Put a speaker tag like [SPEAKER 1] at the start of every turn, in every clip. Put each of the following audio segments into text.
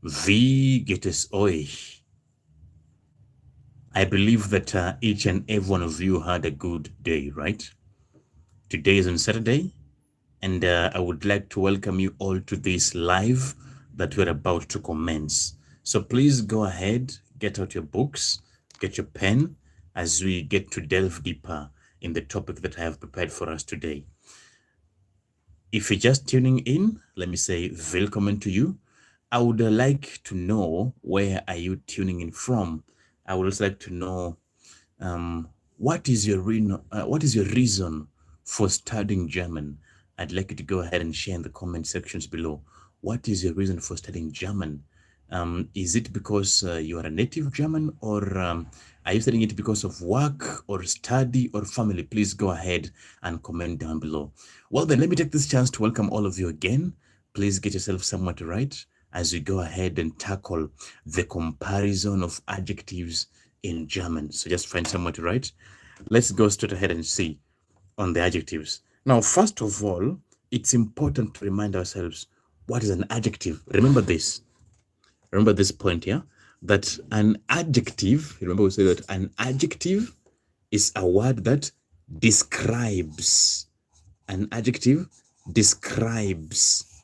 [SPEAKER 1] Wie geht es euch? I believe that each and every one of you had a good day, right? Today is on Saturday, and I would like to welcome you all to this live that we're about to commence. So please go ahead, get out your books, get your pen as we get to delve deeper in the topic that I have prepared for us today. If you're just tuning in, let me say welcome to you. I would like to know, where are you tuning in from? I would also like to know um, what is your reason for studying German? I'd like you to go ahead and share in the comment sections below. What is your reason for studying German? Is it because you are a native German, or are you studying it because of work or study or family? Please go ahead and comment down below. Well, then let me take this chance to welcome all of you again. Please get yourself somewhere to write as we go ahead and tackle the comparison of adjectives in German. So just find somewhere to write. Let's go straight ahead and see on the adjectives. Now, first of all, it's important to remind ourselves what is an adjective. Remember this. Remember this point here, that an adjective, remember we say that an adjective is a word that describes. An adjective describes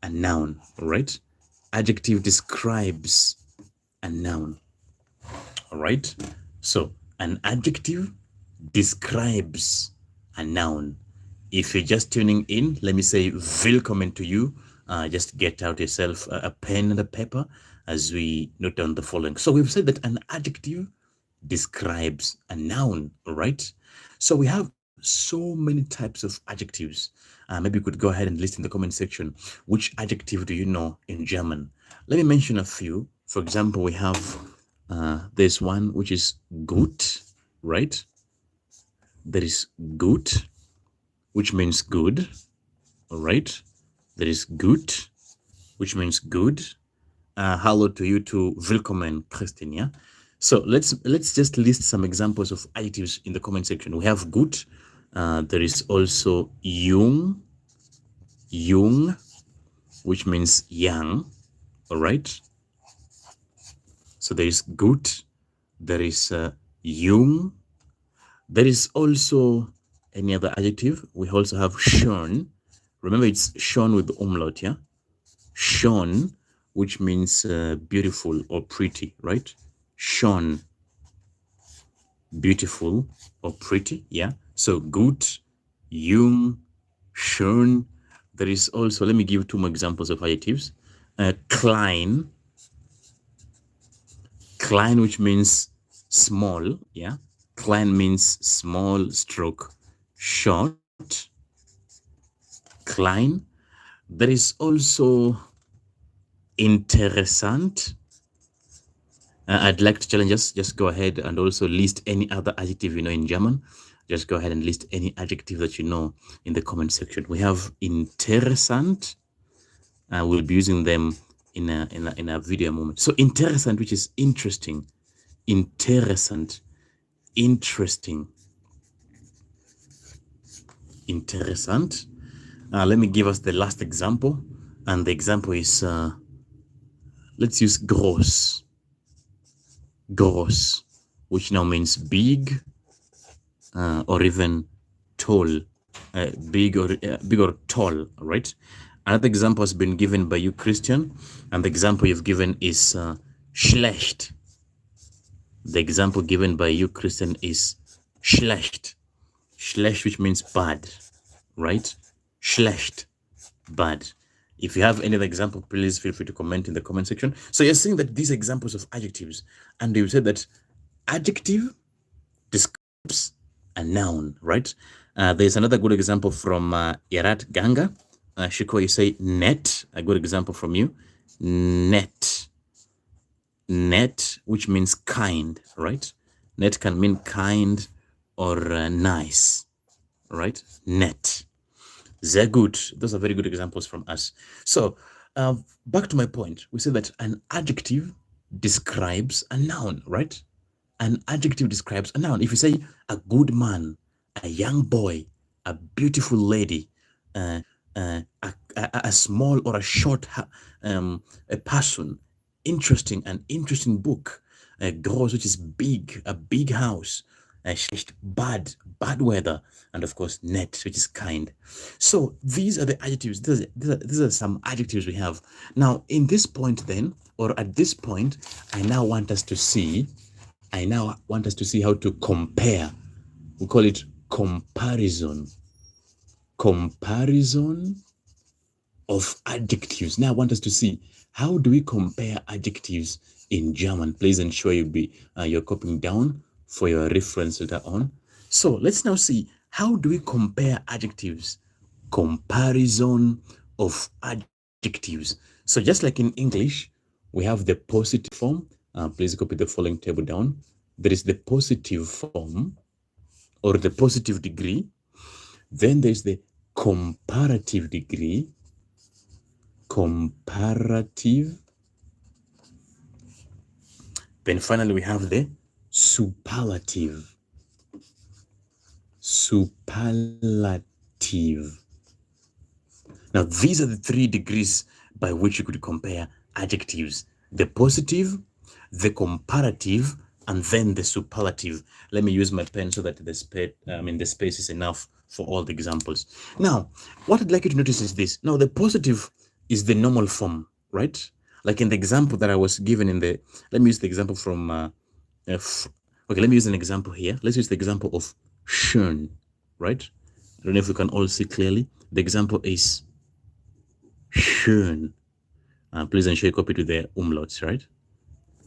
[SPEAKER 1] a noun, right? Adjective describes a noun, all right? So an adjective describes a noun. If you're just tuning in, let me say welcome to you. Just get out yourself a pen and a paper as we note down the following. So we've said that an adjective describes a noun, right? So we have so many types of adjectives. Maybe you could go ahead and list in the comment section, which adjective do you know in German? Let me mention a few. For example, we have this one, which is gut, right? There is gut, which means good, all right? There is gut, which means good. Hello to you too, willkommen, Christine, yeah? So let's just list some examples of adjectives in the comment section. We have good. There is also jung, which means young, all right? So there is good. There is jung. There is also any other adjective. We also have schön. Remember, it's schön with the umlaut, yeah? Schön, which means beautiful or pretty, right? Schön, beautiful or pretty, yeah? So good, jung, schön. There is also, let me give two more examples of adjectives. Klein, which means small, yeah? Klein means small stroke short. Klein. There is also interessant. I'd like to challenge us, just go ahead and also list any other adjective you know in German. Just go ahead and list any adjective that you know in the comment section. We have interessant. We'll be using them in a video moment. So interessant, which is interesting. Interessant, interesting, interessant. Let me give us the last example, and the example is let's use groß, which now means big or even tall, big or tall, right? Another example has been given by you, Christian, and the example you've given is schlecht. The example given by you, Christian, is schlecht. Schlecht, which means bad, right? Schlecht, bad. If you have any other example, please feel free to comment in the comment section. So you're seeing that these examples of adjectives, and you said that adjective describes a noun, right? There's another good example from Yarat Ganga. Shiko, you say net, a good example from you. Net, which means kind, right? Net can mean kind or nice, right? Net. Sehr good. Those are very good examples from us. So back to my point, we said that an adjective describes a noun, right? An adjective describes a noun. If you say a good man, a young boy, a beautiful lady, a small or a short a person. Interesting book. Gross, which is big, a big house. Schlecht, bad weather, and of course net, which is kind. So these are the adjectives. These are some adjectives we have. Now in this point then, or at this point, I now want us to see how to compare. We call it comparison. Comparison of adjectives. Now I want us to see, how do we compare adjectives in German? Please ensure you're copying down for your reference later on. So let's now see, how do we compare adjectives? Comparison of adjectives. So just like in English, we have the positive form. Please copy the following table down. There is the positive form, or the positive degree. Then there's the comparative degree. Comparative. Then finally we have the superlative. Superlative. Now these are the 3 degrees by which you could compare adjectives: the positive, the comparative, and then the superlative. Let me use my pen so that the space is enough for all the examples. Now, what I'd like you to notice is this. Now, the positive is the normal form, right? Like in the example that I was given let me use the example from, okay, let me use an example here. Let's use the example of schön, right? I don't know if we can all see clearly. The example is schön. Please ensure you copy to the umlauts, right?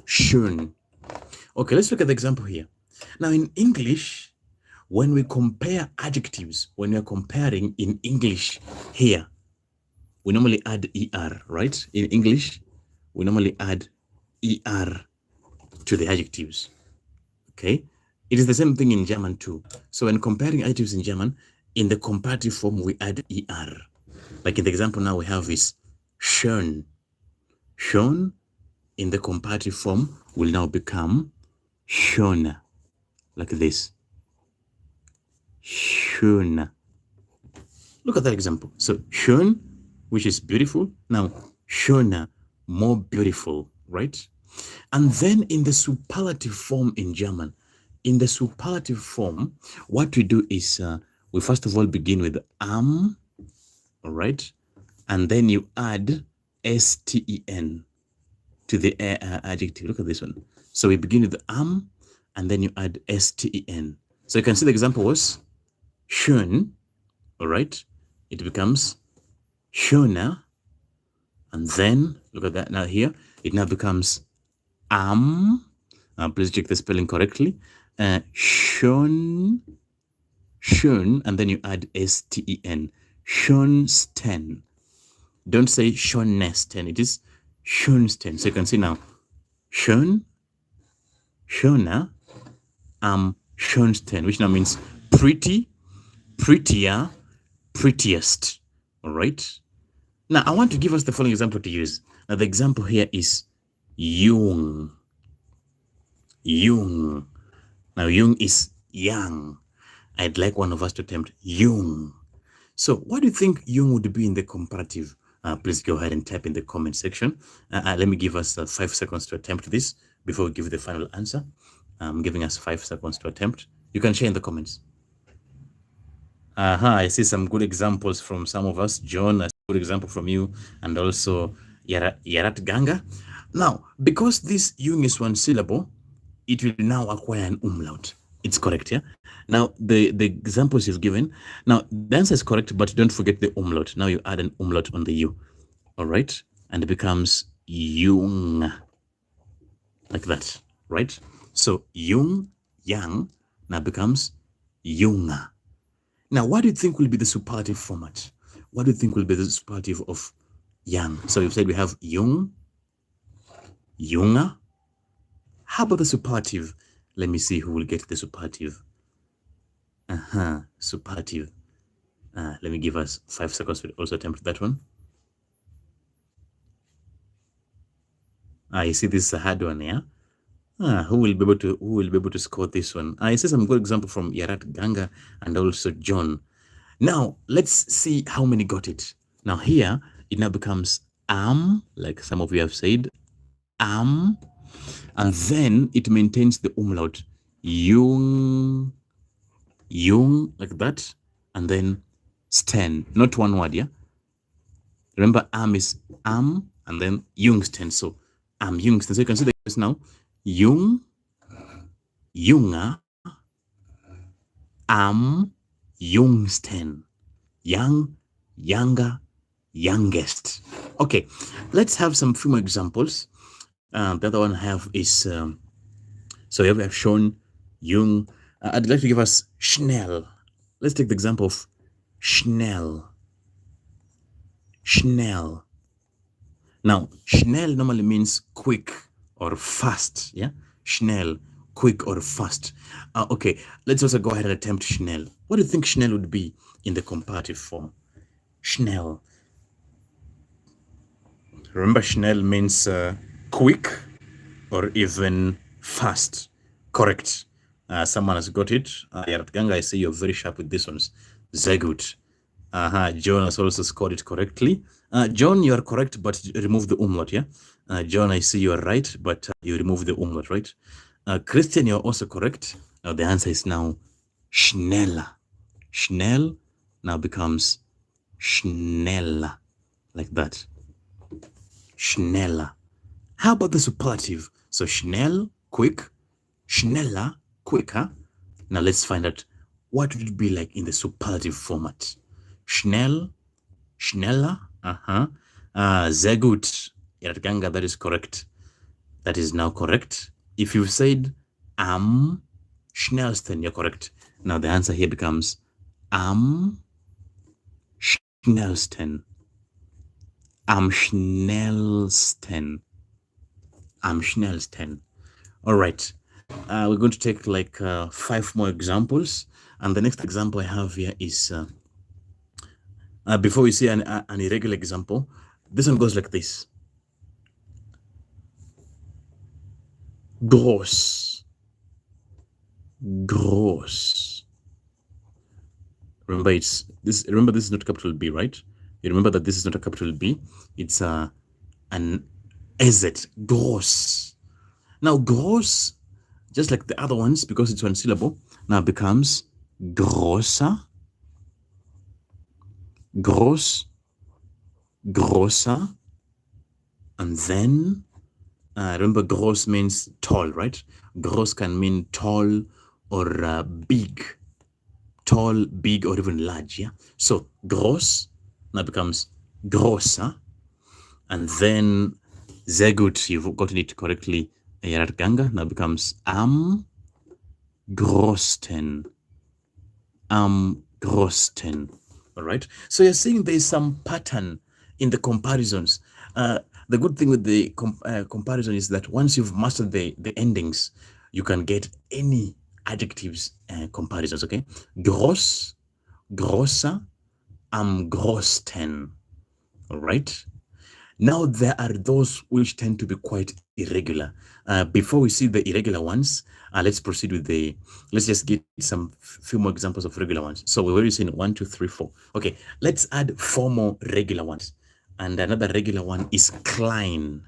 [SPEAKER 1] Schön. Okay, let's look at the example here. Now in English, when we compare adjectives, when we're comparing in English here, we normally add ER, right? In English, we normally add ER to the adjectives, okay? It is the same thing in German too. So when comparing adjectives in German, in the comparative form, we add ER. Like in the example now we have is schön. Schön in the comparative form will now become schöner, like this. Schön. Look at that example. So schön, which is beautiful. Now schöner, more beautiful, right? And then in the superlative form in German, in the superlative form, what we do is we first of all begin with all right? And then you add sten to the adjective. Look at this one. So we begin with and then you add sten. So you can see the example was schön, all right? It becomes schöner, and then look at that now here. It now becomes please check the spelling correctly. Schön, and then you add sten. Schönsten. Don't say schönsten. It is schönsten. So you can see now, schön, schöner, schönsten, which now means pretty, prettier, prettiest. All right. Now I want to give us the following example to use. Now the example here is jung. Jung. Now jung is young. I'd like one of us to attempt jung. So what do you think jung would be in the comparative? Please go ahead and type in the comment section. Let me give us 5 seconds to attempt this before we give the final answer. I'm giving us 5 seconds to attempt. You can share in the comments. I see some good examples from some of us. John, a good example from you, and also Yarat Ganga. Now, because this jung is 1 syllable, it will now acquire an umlaut. It's correct, yeah? Now, the examples you've given, now the answer is correct, but don't forget the umlaut. Now you add an umlaut on the U, all right? And it becomes jung, like that, right? So jung, young, now becomes junger. Now, what do you think will be the superlative format? What do you think will be the superlative of young? So we've said we have jung, junger. How about the superlative? Let me see who will get the superlative. Superlative. Let me give us 5 seconds to also attempt that one. You see this is a hard one, yeah? Who will be able to score this one? I see some good example from Yarat Ganga and also John. Now let's see how many got it. Now here, it now becomes am, like some of you have said, am, and then it maintains the umlaut, jung, jung, like that, and then sten, not one word, yeah? Remember, am is am, and then jungsten, so am jungsten. So you can see this now, jung, junger, am, jungsten, young, younger, youngest. Okay, let's have some few more examples. The other one I have is, so here we have shown jung. I'd like to give us schnell. Let's take the example of schnell. Schnell. Now, schnell normally means quick or fast. Yeah, schnell, quick or fast. Okay, let's also go ahead and attempt schnell. What do you think schnell would be in the comparative form? Schnell. Remember, schnell means quick or even fast. Correct. Someone has got it. Yaratganga, I see you're very sharp with this ones. Zegut. John has also scored it correctly. John, you are correct, but remove the umlaut, yeah? John, I see you are right, but you remove the umlaut, right? Christian, you're also correct. Now the answer is now schneller. Schnell now becomes schneller, like that. Schneller. How about the superlative? So schnell, quick, schneller, quicker. Now let's find out what would it be like in the superlative format. Schnell, schneller, sehr gut. Ganga, that is correct. That is now correct. If you said am schnellsten, you're correct. Now the answer here becomes am schnellsten. Am schnellsten. Am schnellsten. All right. We're going to take like 5 more examples. And the next example I have here is, before we see an irregular example, this one goes like this. Groß. Groß. Remember, this is not capital B, right? You remember that this is not a capital B. It's an SZ. Groß. Now, groß, just like the other ones, because it's one syllable, now becomes großer, groß, großer, and then remember, groß means tall, right? Groß can mean tall or big. Tall, big, or even large, yeah? So, groß now becomes großer, and then sehr gut, you've gotten it correctly, Ganga now becomes am größten. Am größten. All right. So you're seeing there's some pattern in the comparisons. The good thing with the comparison is that once you've mastered the endings, you can get any adjectives comparisons. Okay. Groß, größer, am größten. All right. Now, there are those which tend to be quite irregular. Before we see the irregular ones, let's proceed with let's just get some few more examples of regular ones. So we've already seen 1, 2, 3, 4. Okay, let's add 4 more regular ones. And another regular one is klein.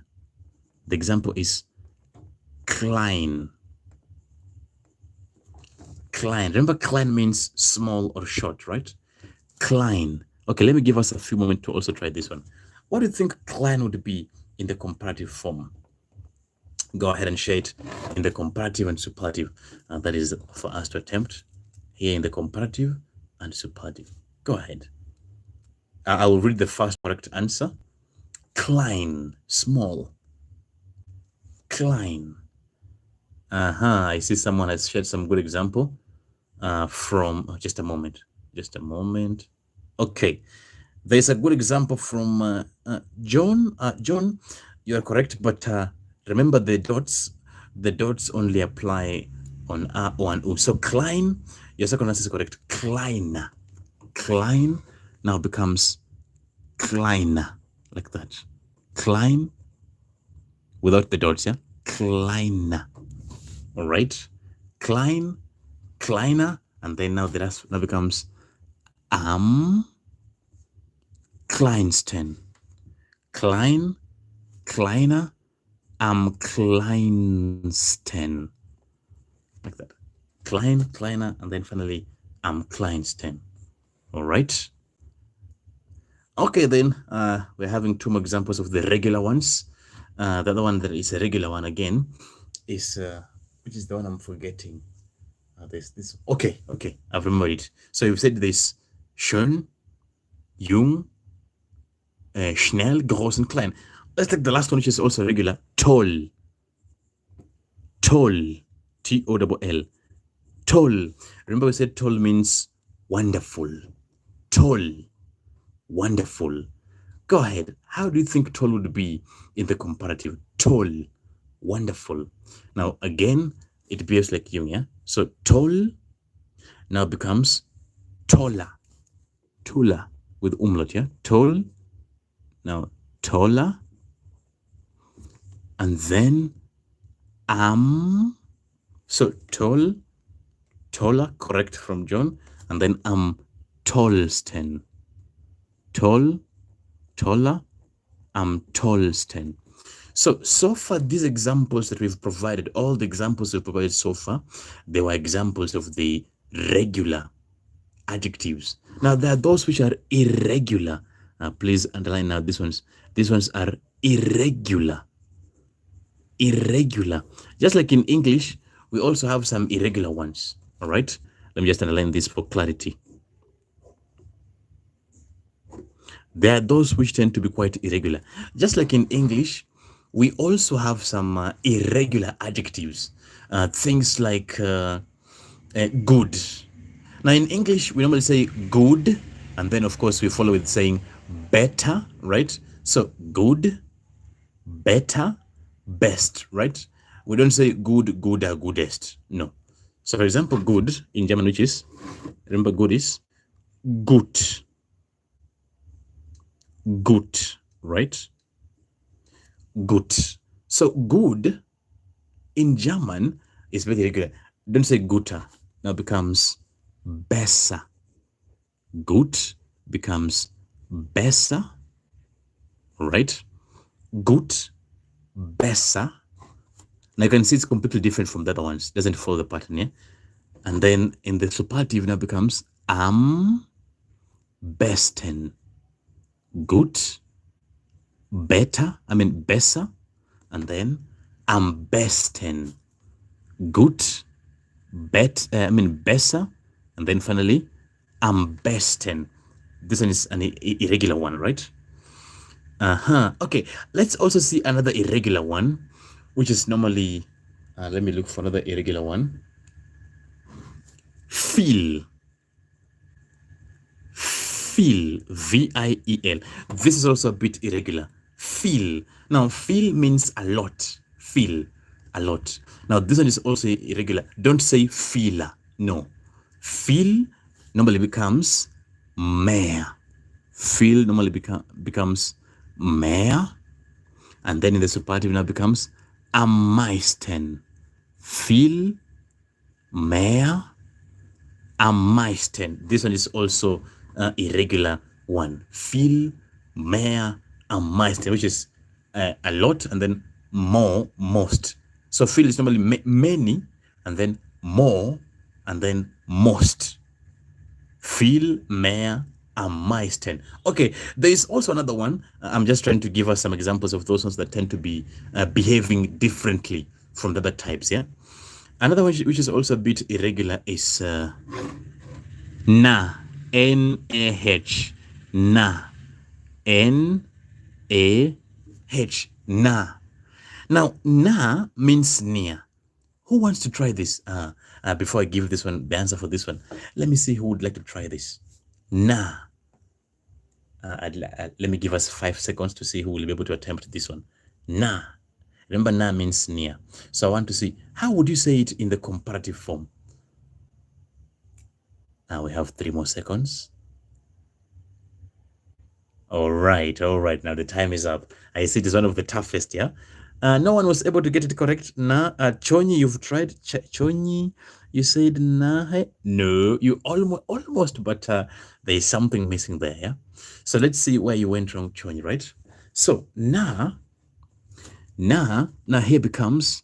[SPEAKER 1] The example is klein. Klein. Remember, klein means small or short, right? Klein. Okay, let me give us a few moments to also try this one. What do you think klein would be in the comparative form? Go ahead and share it in the comparative and superlative. That is for us to attempt here in the comparative and superlative. Go ahead. I will read the first correct answer. Klein, small. Klein. I see someone has shared some good example from, just a moment. Okay. There's a good example from John. John, you are correct, but remember the dots only apply on A or an U. So klein, your second answer is correct. Kleiner. Klein now becomes kleiner, like that. Klein without the dots, yeah? Kleiner. All right? Klein, kleiner, and then now the rest now becomes am Kleinsten. Klein, kleiner, am kleinsten. Like that. Klein, kleiner, and then finally am kleinsten. All right. Okay, then we're having two more examples of the regular ones. The other one that is a regular one again is which is the one I'm forgetting. This. Okay, I've remembered it. So you've said this: schön, jung, schnell, groß, and klein. Let's take the last one, which is also regular. Toll. Toll. Toll. Toll. Remember we said toll means wonderful. Toll. Wonderful. Go ahead. How do you think toll would be in the comparative? Toll. Wonderful. Now, again, it behaves like jung, yeah? So, toll now becomes toller. Toller with umlaut, yeah? Toll. Now, toller. And then so toll, toller, correct from John, and then tollsten. Toll, toller, tollsten. So far, these examples that we've provided, all the examples we've provided so far, they were examples of the regular adjectives. Now, there are those which are irregular. Please underline now these ones. These ones are irregular. Irregular. Just like in English, we also have some irregular ones. All right? Let me just underline this for clarity. There are those which tend to be quite irregular. Just like in English, we also have some irregular adjectives. Things like good. Now, in English, we normally say good, and then, of course, we follow with saying better, right? So, good, better, best, right? We don't say good, gooder, goodest. No. So, for example, good in German, which is, remember, good is gut. Gut, right? Gut. So, good in German is very regular. Don't say guter. Now becomes besser. Gut becomes besser, right? Gut, besser. Now you can see it's completely different from the other ones. Doesn't follow the pattern, yeah? And then in the superlative now becomes am besten. Gut, better, besser, and then am besten. Gut, besser, and then finally am besten. This one is an irregular one, right? Okay, let's also see another irregular one, which is normally, let me look for another irregular one. Viel. Viel, V-I-E-L. This is also a bit irregular. Viel. Now, viel means a lot. Viel, a lot. Now, this one is also irregular. Don't say vieler. No. Viel normally becomes mehr. Viel normally becomes mehr. And then in the superlative now becomes am meisten. Viel, mehr, am meisten. This one is also irregular one. Viel, mehr, am meisten, which is a lot, and then more, most. So viel is normally many, and then more, and then most. Viel, mehr, am meisten. Okay, there is also another one. I'm just trying to give us some examples of those ones that tend to be behaving differently from the other types, yeah? Another one which is also a bit irregular is na. N-A-H. Na. N-A-H. Na. Now, na means near. Who wants to try this? Before I give this one, the answer for this one, let me see who would like to try this. Na. Let me give us 5 seconds to see who will be able to attempt this one. Na. Remember, na means near. So I want to see, how would you say it in the comparative form? Now we have 3 more seconds. All right. Now the time is up. I see it is one of the toughest, yeah? No one was able to get it correct. Na, Chonyi, you've tried. Chonyi, you said na. No, you almost, but there is something missing there, yeah? So let's see where you went wrong, Chonyi, right? So now here becomes,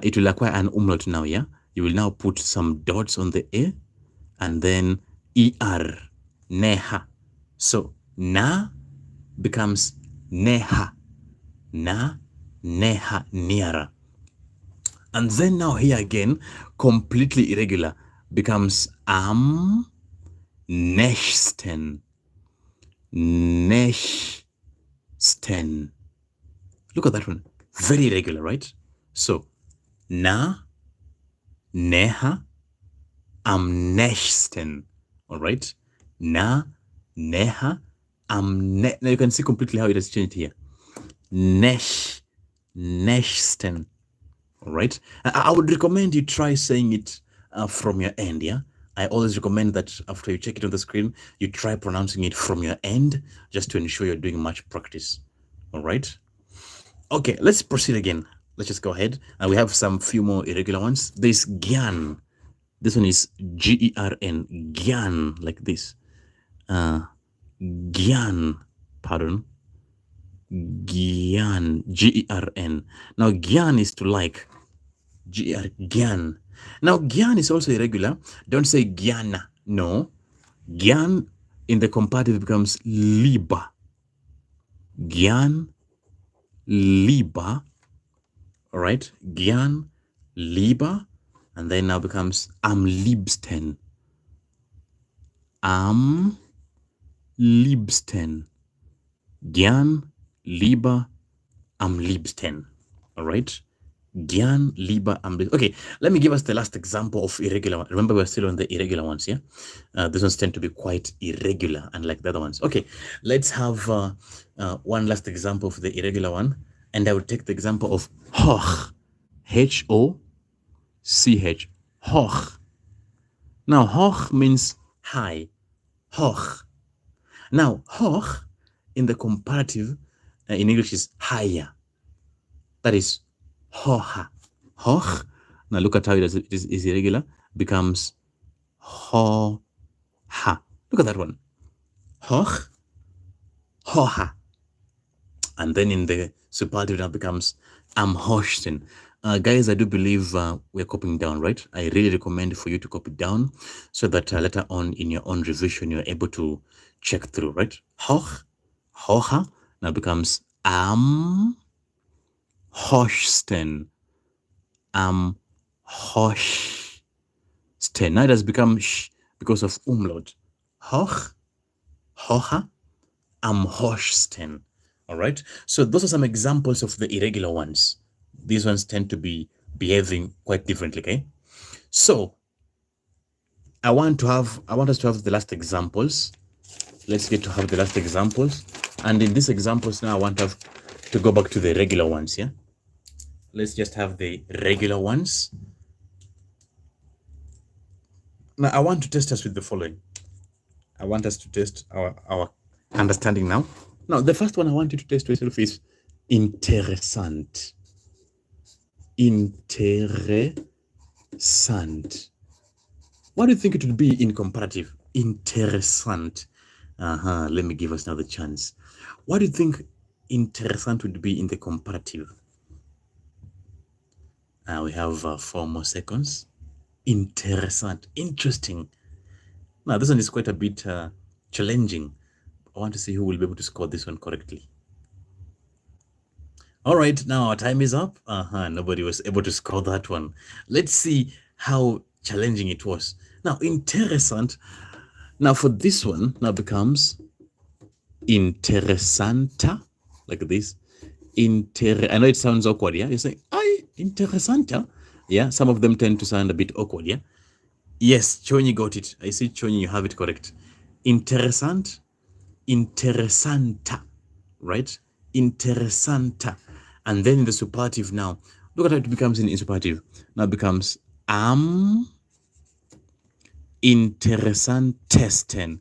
[SPEAKER 1] it will acquire an umlaut now, yeah? You will now put some dots on the A and then ER, neha. So na becomes neha, na, neha, nearer. And then now here again, completely irregular, becomes am, nächsten, nächsten. Look at that one, very irregular, right? So, na, näher, am nächsten, all right? Na, näher, now you can see completely how it has changed here. Nächsten. All right. I would recommend you try saying it from your end. Yeah. I always recommend that after you check it on the screen, you try pronouncing it from your end just to ensure you're doing much practice. All right. Okay. Let's proceed again. Let's just go ahead. We have some few more irregular ones. There's gyan. This one is G-E-R-N. Gyan, like this. Gyan. Pardon. Gyan. G-E-R-N. Now, gyan is to like. Gyan. Now, gyan is also irregular. Don't say gyana. No. Gyan in the comparative becomes liba. Gyan, liba. All right. Gyan, liba. And then now becomes am liebsten. Am liebsten. Gern, lieber, am liebsten. All right. Gern, lieber, am liebsten. Okay, let me give us the last example of irregular one. Remember, we're still on the irregular ones, yeah? These ones tend to be quite irregular, unlike the other ones. Okay, let's have one last example of the irregular one. And I will take the example of hoch. H-O-C-H. Hoch. Now, hoch means high. Hoch. Now, hoch in the comparative in English is higher. That is hoha. Hoch. Now look at how it is irregular. Becomes hoha. Look at that one. Hoch. Hoha. And then in the superlative now becomes am hochten. Guys, I do believe we're copying down, right? I really recommend for you to copy down so that later on in your own revision, you're able to check through, right? Hoch, hocha, now becomes am hochten. Am hochten. Now it has become sh because of umlaut. Hoch, hocha, am hochten. All right. So those are some examples of the irregular ones. These ones tend to be behaving quite differently, okay? So I want us to have the last examples. Let's get to have the last examples. And in these examples now, I want to go back to the regular ones, yeah? Let's just have the regular ones. Now, I want to test us with the following. I want us to test our understanding now. Now, the first one I want you to test yourself is interessant. Interessant. What do you think it would be in comparative? Interessant. Let me give us another chance. What do you think interessant would be in the comparative? We have 4 more seconds. Interessant. Interesting. Now, this one is quite a bit challenging. I want to see who will be able to score this one correctly. All right, now our time is up. Nobody was able to score that one. Let's see how challenging it was. Now, interessant. Now, for this one, now becomes interessanta, like this. I know it sounds awkward, yeah? You're saying, interessanta. Yeah, some of them tend to sound a bit awkward, yeah? Yes, Chonyi got it. I see, Chonyi, you have it correct. Interessant, interessanta, right? Interessanta. And then in the superlative now, look at how it becomes in superlative. Now it becomes am interessantesten.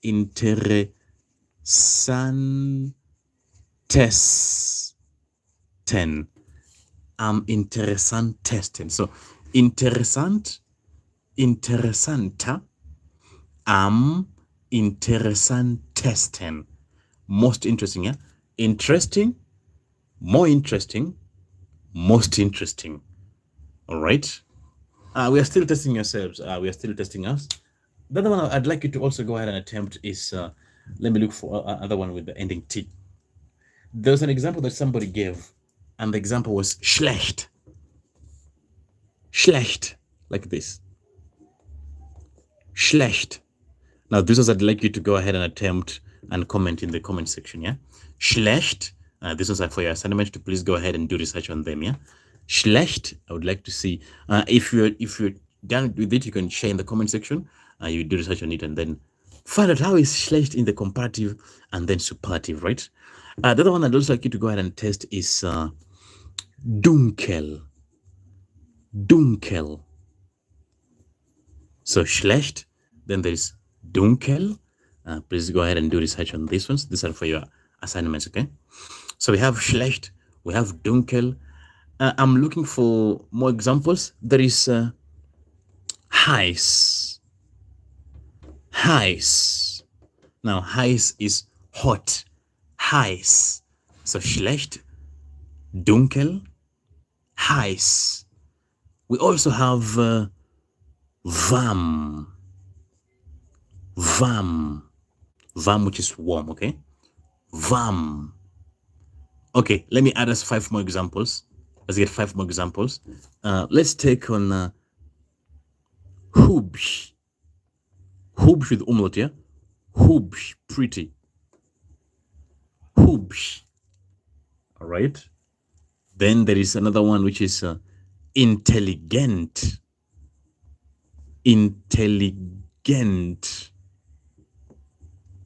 [SPEAKER 1] Interessantesten. Am interessantesten. So interessant, interessanta, am interessantesten. interesting. Most interesting, yeah? Interesting, more interesting, most interesting. All right? We are still testing yourselves. We are still testing us. The other one I'd like you to also go ahead and attempt is, let me look for another one with the ending T. There's an example that somebody gave, and the example was schlecht. Schlecht, like this. Schlecht. Now, this is I'd like you to go ahead and attempt and comment in the comment section, yeah? Schlecht. This is for your assignment to please go ahead and do research on them, yeah? Schlecht. I would like to see if you're done with it, you can share in the comment section. You do research on it and then find out how is schlecht in the comparative and then superlative, right? The other one I'd also like you to go ahead and test is dunkel. Dunkel. So schlecht, then there's dunkel. Please go ahead and do research on these ones. These are for your assignments, okay? So we have schlecht, we have dunkel. I'm looking for more examples. There is heiß. Heiß. Now, heiß is hot. Heiß. So schlecht, dunkel, heiß. We also have warm. Warm. Warm, which is warm, okay? Warm. Okay, let me add us 5 more examples. Let's get 5 more examples. Let's take on hübsch. Hübsch with umlaut, yeah? Hübsch, pretty. Hübsch. All right. Then there is another one which is intelligent. Intelligent.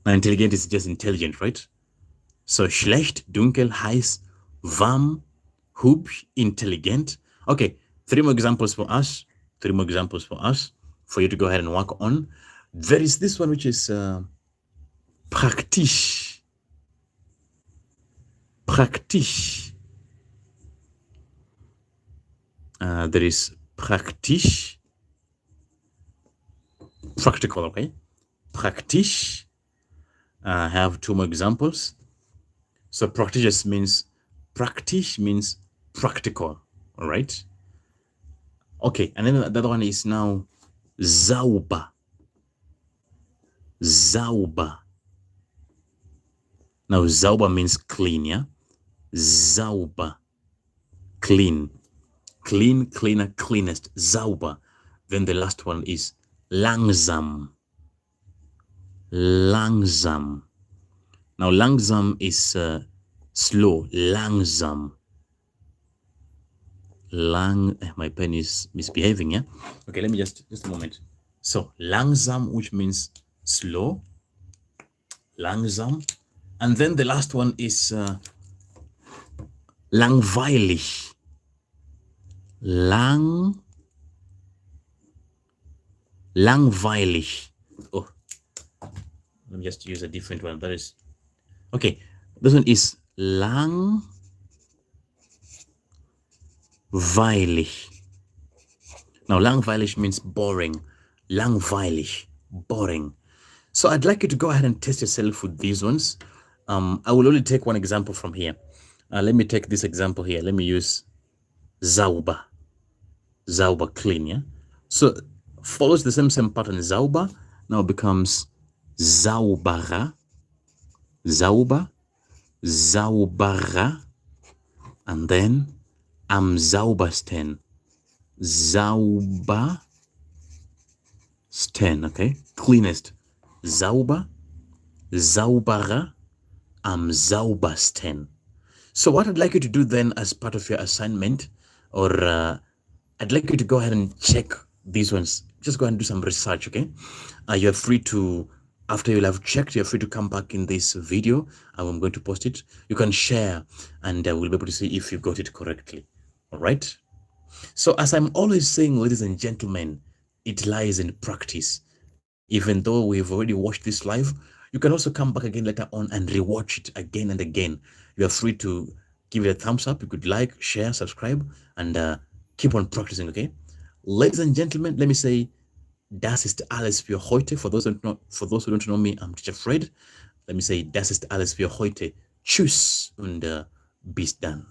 [SPEAKER 1] Now, intelligent is just intelligent, right? So schlecht, dunkel, heiß, warm, hübsch, intelligent. Okay, 3 more examples for us. 3 more examples for us for you to go ahead and work on. There is this one which is praktisch. Praktisch. There is praktisch. Practical, okay? Praktisch. I have 2 more examples. So praktisch means practical, all right? Okay, and then the other one is now sauber. Sauber. Now sauber means clean, yeah? Sauber. Clean. Clean, cleaner, cleanest. Sauber. Then the last one is langsam. Langsam. Now langsam is slow. Langsam. My pen is misbehaving, yeah? Okay, let me just a moment. So langsam, which means slow. Langsam. And then the last one is langweilig. Langweilig. Oh, let me just use a different one. That is okay. This one is langweilig. Now, langweilig means boring. Langweilig, boring. So I'd like you to go ahead and test yourself with these ones. I will only take one example from here. Let me take this example here. Let me use sauber. Sauber, clean, yeah? So follows the same pattern. Sauber now becomes sauberer. Sauber, sauberer. And then am saubersten. Saubersten, okay? Cleanest. Sauber, sauberer, am saubersten. So what I'd like you to do then as part of your assignment, or I'd like you to go ahead and check these ones. Just go ahead and do some research, okay? You're free to, after you'll have checked, you're free to come back in this video. I'm going to post it. You can share and we'll be able to see if you got it correctly. All right? So as I'm always saying, ladies and gentlemen, it lies in practice. Even though we've already watched this live, you can also come back again later on and rewatch it again and again. You are free to give it a thumbs up. You could like, share, subscribe, and keep on practicing, okay? Ladies and gentlemen, let me say, das ist alles für heute. For those who don't know me, I'm Teacher Fred. Let me say, das ist alles für heute. Tschüss und bis dann.